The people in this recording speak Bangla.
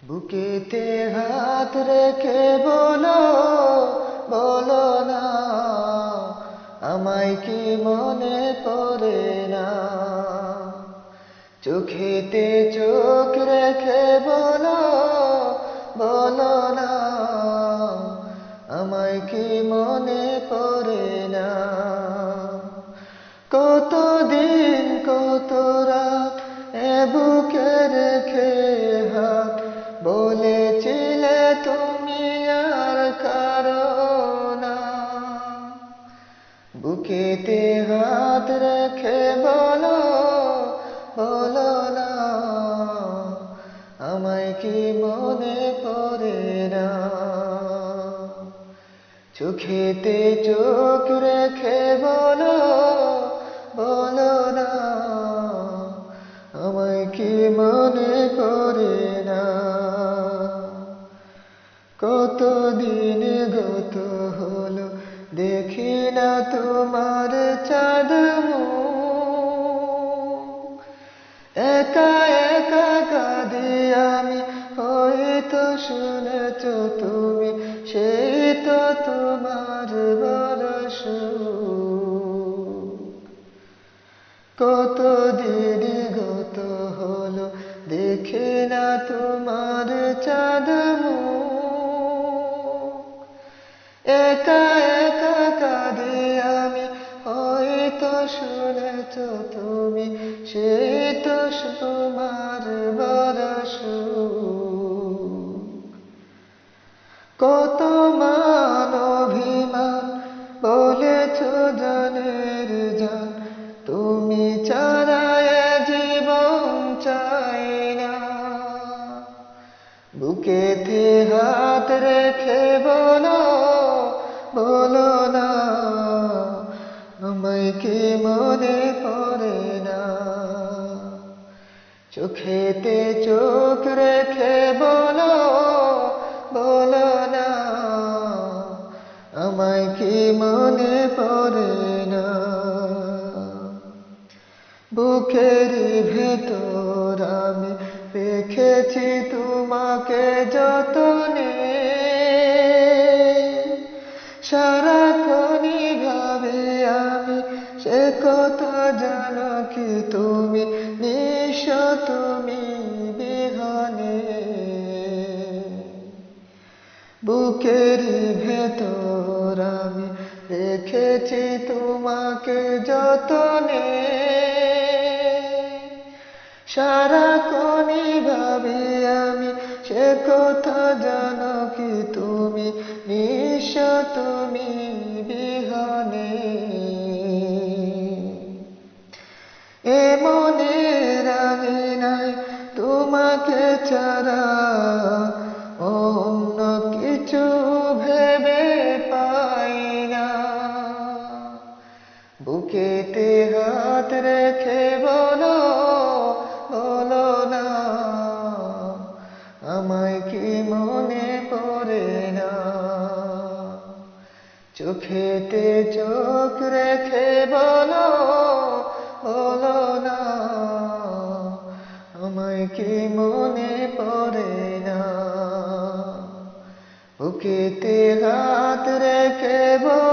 বুকেতে হাত রেখে বলো, বলো না আমায় কি মনে পড়ে না। চোখেতে চোখ রেখে বলো, বলো না আমায় কি মনে পড়ে না। কতদিন কত রাত এ বুকে রেখে হাত বলেছিলে তুমি আর কারো না। বুকেতে হাত রেখে বলো, বলো না আমায় কি মনে পড়ে না। চোখেতে চোখ রেখে বলো, বলো না আমায় কি মনে পড়ে না। কতদিন গত হলো দেখি না তোমার চাঁদ মুখ। একা একা কাঁদি আমি, হয়তো শুনেছ তুমি সেই তো তোমার বড় সুখ। কতদিন গত হলো দেখি না তোমার চাঁদ মুখ। একা একা কাঁদি আমি, হয়তো শুনেছ তুমি সেই তো তোমার বড় সুখ। কত মান অভিমান বলেছ জানের জান, তুমি ছাড়া এ জীবন চাই না। বুকেতে হাত রেখে বলো, বলো না আমায় কি মনে পড়ে না। চোখেতে চোখ রেখে বলো, বলো না আমায় কি মনে পড়ে না। বুকের ভেতর আমি রেখেছি তোমাকে যতনে, সারাক্ষণই ভাবি আমি সে কথা জানো কি তুমি নিঃস্ব তুমি বিহনে। বুকের ভেতর আমি রেখেছি তোমাকে যতনে, সারাক্ষণই ভাবি আমি সে কথা জানো কি তুমি নিঃস্ব তুমি বিহনে। এ মনের আঙিনায় তোমাকে ছাড়া অন্য কিছু ভেবে পাই না। বুকেতে হাত রেখে বলো, বলো না আমায় কি মনে পড়ে না। চোখেতে চোখ রেখে বলো, বলো না আমায় কি মনে পড়ে না। বুকেতে হাত রেখে বলো।